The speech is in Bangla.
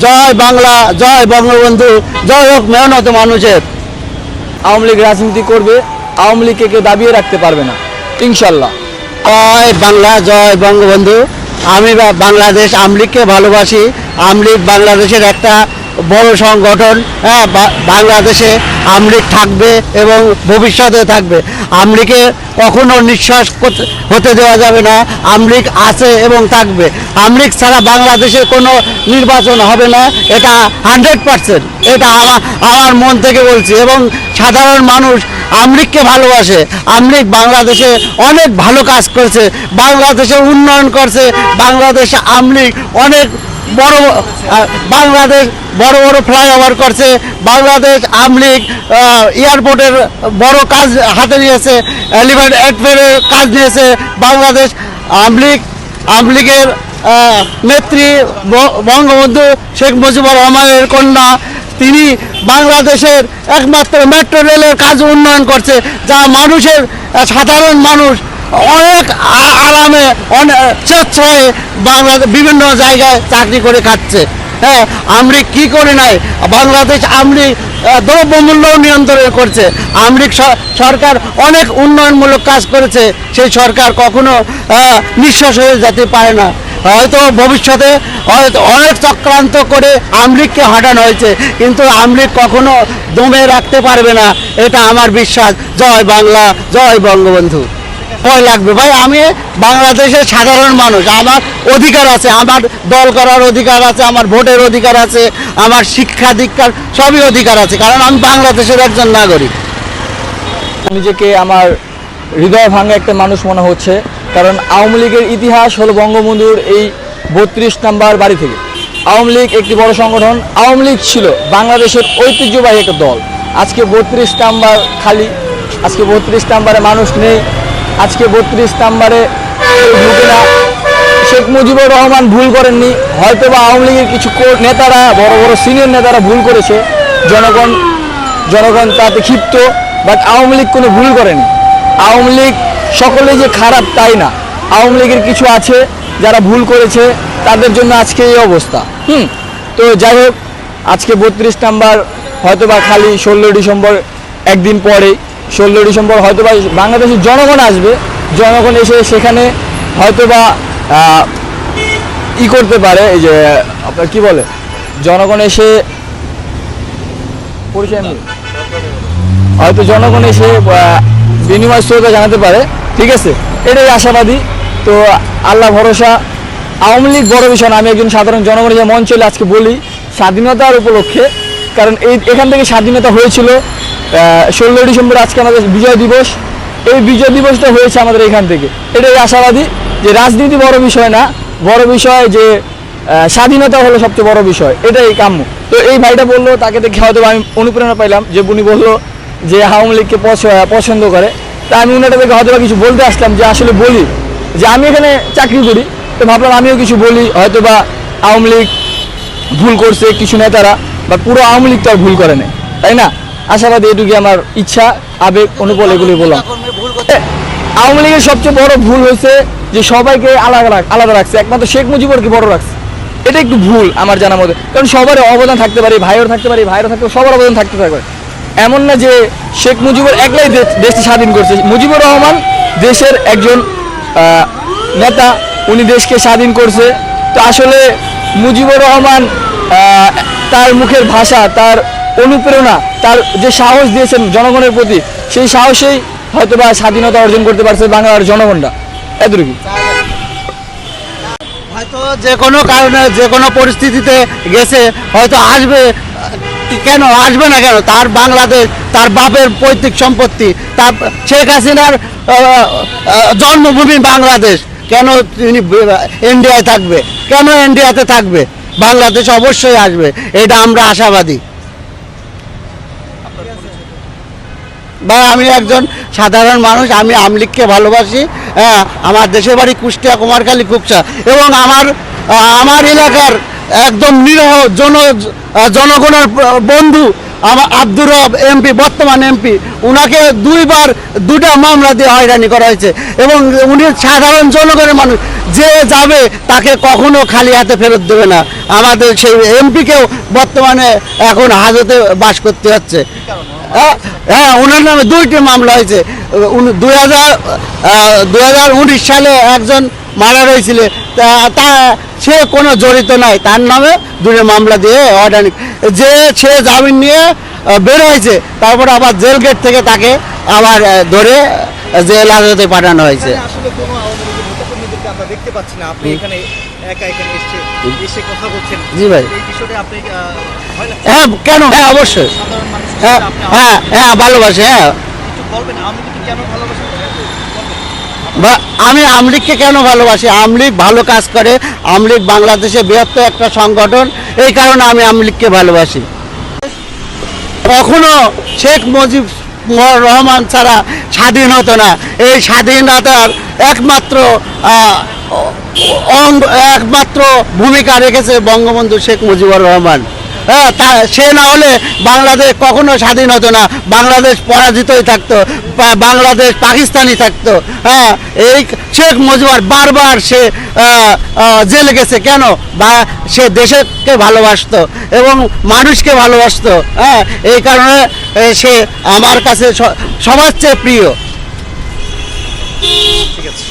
জয় বাংলা, জয় বঙ্গবন্ধু, জয় হোক মেহনত মানুষের। আওয়ামী লীগ রাজনীতি করবে, আওয়ামী লীগকে কেউ দাবিয়ে রাখতে পারবে না ইনশাল্লাহ। জয় বাংলা, জয় বঙ্গবন্ধু। আমি বাংলাদেশ আওয়ামী লীগকে ভালোবাসি। আওয়ামী লীগ বাংলাদেশের একটা বড় সংগঠন। হ্যাঁ, বাংলাদেশে আওয়ামী লীগ থাকবে এবং ভবিষ্যতে থাকবে। আওয়ামী লীগে কখনো নিঃশ্বাস হতে দেওয়া যাবে না। আওয়ামী লীগ আছে এবং থাকবে। আওয়ামী লীগ ছাড়া বাংলাদেশে কোনো নির্বাচন হবে না, এটা 100%। এটা আমার মন থেকে বলছি। এবং সাধারণ মানুষ আওয়ামী লীগকে ভালোবাসে। আওয়ামী লীগ বাংলাদেশে অনেক ভালো কাজ করছে, বাংলাদেশে উন্নয়ন করছে। বাংলাদেশ আওয়ামী লীগ অনেক বাংলাদেশ বড় বড় ফ্লাইওভার করছে। বাংলাদেশ আওয়ামী লীগ এয়ারপোর্টের বড় কাজ হাতে নিয়েছে, এলিভেটের কাজ নিয়েছে। বাংলাদেশ আওয়ামী লীগের নেত্রী বঙ্গবন্ধু শেখ মুজিবুর রহমানের কন্যা, তিনি বাংলাদেশের একমাত্র মেট্রো রেলের কাজ উন্নয়ন করছে, যা মানুষের সাধারণ মানুষ অনেক আরামে স্বেচ্ছায় বাংলাদেশ বিভিন্ন জায়গায় চাকরি করে খাচ্ছে। হ্যাঁ, আওয়ামী লীগ কী করে নাই? বাংলাদেশ আওয়ামী লীগ দ্রব্যমূল্য নিয়ন্ত্রণ করছে। আওয়ামী লীগ সরকার অনেক উন্নয়নমূলক কাজ করেছে। সেই সরকার কখনো নিঃশ্বাস হয়ে যেতে পারে না। হয়তো ভবিষ্যতে হয়তো অনেক চক্রান্ত করে আওয়ামী লীগকে হটানো হয়েছে, কিন্তু আওয়ামী লীগ কখনো দমে রাখতে পারবে না, এটা আমার বিশ্বাস। জয় বাংলা, জয় বঙ্গবন্ধু। ভয় লাগবে ভাই, আমি বাংলাদেশের সাধারণ মানুষ, আমার অধিকার আছে, আমার দল করার অধিকার আছে, আমার ভোটের অধিকার আছে, আমার শিক্ষা দীক্ষার সবই অধিকার আছে, কারণ আমি বাংলাদেশের একজন নাগরিক। নিজেকে আমার হৃদয় ভাঙা একটা মানুষ মনে হচ্ছে, কারণ আওয়ামী লীগের ইতিহাস হলো বঙ্গবন্ধুর এই 32 নাম্বার বাড়ি থেকে। আওয়ামী লীগ একটি বড় সংগঠন। আওয়ামী লীগ ছিল বাংলাদেশের ঐতিহ্যবাহী একটা দল। আজকে 32 নাম্বার খালি, আজকে 32 নাম্বারে মানুষ নেই, আজকে 32 নাম্বারে ঢুকে না। শেখ মুজিবুর রহমান ভুল করেননি, হয়তো বা আওয়ামী লীগের কিছু নেতারা, বড় বড় সিনিয়র নেতারা ভুল করেছে, জনগণ তাতে ক্ষিপ্ত, বাট আওয়ামী লীগ কোনো ভুল করেনি। আওয়ামী লীগ সকলে যে খারাপ তাই না, আওয়ামী লীগের কিছু আছে যারা ভুল করেছে, তাদের জন্য আজকে এই অবস্থা। তো যাই হোক, আজকে 32 নাম্বার হয়তো বা খালি 16 ডিসেম্বর, একদিন পরে 16 ডিসেম্বর হয়তো বা বাংলাদেশের জনগণ আসবে। জনগণ এসে সেখানে হয়তো বা করতে পারে, এই যে আপনার কি বলে, জনগণ এসে পরিচয় হয়তো জনগণ এসে বিনিময় শ্রদ্ধা জানাতে পারে। ঠিক আছে, এটাই আশাবাদী। তো আল্লাহ ভরসা। আওয়ামী লীগ বড় বিষয় না, আমি একজন সাধারণ জনগণের যে মন চলে আজকে বলি স্বাধীনতার উপলক্ষে, কারণ এখান থেকে স্বাধীনতা হয়েছিল 16 ডিসেম্বর, আজকে আমাদের বিজয় দিবস। এই বিজয় দিবসটা হয়েছে আমাদের এখান থেকে। এটাই আশাবাদী যে রাজনীতি বড় বিষয় না, বড় বিষয় যে স্বাধীনতা হলো সবচেয়ে বড় বিষয়, এটাই কাম্য। তো এই ভাইটা বললো, তাকে দেখে হয়তো আমি অনুপ্রেরণা পাইলাম, যে উনি বললো যে আওয়ামী লীগকে পছন্দ করে। তা আমি উনাটা দেখে হয়তো কিছু বলতে আসলাম, যে আসলে বলি যে আমি এখানে চাকরি করি, তো ভাবলাম আমিও কিছু বলি। হয়তো বা আওয়ামী লীগ ভুল করছে কিছু নেতারা, বা পুরো আওয়ামী লীগ তো আর ভুল করে না, তাই না? আশাবাদী, এটুকু আমার ইচ্ছা, আবেগ, অনুকূল এগুলি বললাম। আওয়ামী লীগের সবচেয়ে বড় ভুল হয়েছে যে সবাইকে আলাদা রাখছে, একমাত্র শেখ মুজিবুরকে বড় রাখছে। এটা একটু ভুল আমার জানার মধ্যে, কারণ সবার অবদান থাকতে পারে, ভাইয়ের থাকতে পারে, সবার অবদান থাকতে পারে। এমন না যে শেখ মুজিবুর একলাই দেশটি স্বাধীন করছে। মুজিবুর রহমান দেশের একজন নেতা, উনি দেশকে স্বাধীন করছে। তো আসলে মুজিবুর রহমান তার মুখের ভাষা, তার অনুপ্রেরণা, তার যে সাহস দিয়েছেন জনগণের প্রতি, সেই সাহসেই হয়তো বা স্বাধীনতা অর্জন করতে পারছে বাংলার জনগণরা। এতটুকু। হয়তো যে কোনো কারণে, যে কোনো পরিস্থিতিতে গেছে, হয়তো আসবে। কেন আসবে না? কেন? তার বাংলাদেশ, তার বাপের পৈতৃক সম্পত্তি, তার শেখ হাসিনার জন্মভূমি বাংলাদেশ। কেন তিনি ইন্ডিয়ায় থাকবে? কেন ইন্ডিয়াতে থাকবে? বাংলাদেশ অবশ্যই আসবে, এটা আমরা আশাবাদী। বা আমি একজন সাধারণ মানুষ, আমি আওয়ামী লীগকে ভালোবাসি। হ্যাঁ, আমার দেশের বাড়ি কুষ্টিয়া, কুমারখালী, কুকসা, এবং আমার এলাকার একদম নিরহ জনগণের বন্ধু আমার আব্দুর রব এমপি, বর্তমান এমপি, উনাকে দুটা মামলা দিয়ে হয়রানি করা হয়েছে এবং উনি সাধারণ জনগণের মানুষ, যে যাবে তাকে কখনো খালি হাতে ফেরত দেবে না। আমাদের সেই এমপিকেও বর্তমানে এখন হাজতে বাস করতে হচ্ছে। হ্যাঁ, ওনার নামে 2টি মামলা হয়েছে। 2019 সালে একজন মারা হয়েছিল, তা সে কোনো জড়িত নাই, তার নামে 2টি মামলা দিয়ে হয়রানি, যে সে জামিন নিয়ে বের হয়েছে, তারপর আবার জেল গেট থেকে তাকে আবার ধরে জেল হাজতে পাঠানো হয়েছে। এখানে আসলে কোনো আওয়ামী লীগের নেতাকর্মীদেরকে আমরা দেখতে পাচ্ছি না। আপনি এখানে একা এখানে এসে কথা বলছেন। জি ভাই। এই বিষয়টা আপনি হয় না হ্যাঁ, কেন? হ্যাঁ, অবশ্যই। সাধারণ মানুষের হ্যাঁ সাথে আপনি হ্যাঁ হ্যাঁ, ভালোবাসি। হ্যাঁ, একটু বলবেন আওয়ামী লীগকে কেন ভালোবাসেন? আমি আমলিগকে কেন ভালোবাসি? আমলিগ ভালো কাজ করে, আমলিগ বাংলাদেশে বৃহত্তর একটা সংগঠন, এই কারণে আমি আমলিগকে ভালোবাসি। কখনো শেখ মুজিব রহমান ছাড়া স্বাধীন হতো না। এই স্বাধীনতার একমাত্র একমাত্র ভূমিকা রেখেছে বঙ্গবন্ধু শেখ মুজিবুর রহমান। হ্যাঁ, সে না হলে বাংলাদেশ কখনো স্বাধীন হতো না, বাংলাদেশ পরাজিতই থাকতো, বাংলাদেশ পাকিস্তানি থাকতো। হ্যাঁ, এই শেখ মুজিবুর বারবার সে জেলে গেছে কেন? বা সে দেশকে ভালোবাসতো এবং মানুষকে ভালোবাসতো। হ্যাঁ, এই কারণে সে আমার কাছে সবার চেয়ে প্রিয়। ঠিক আছে।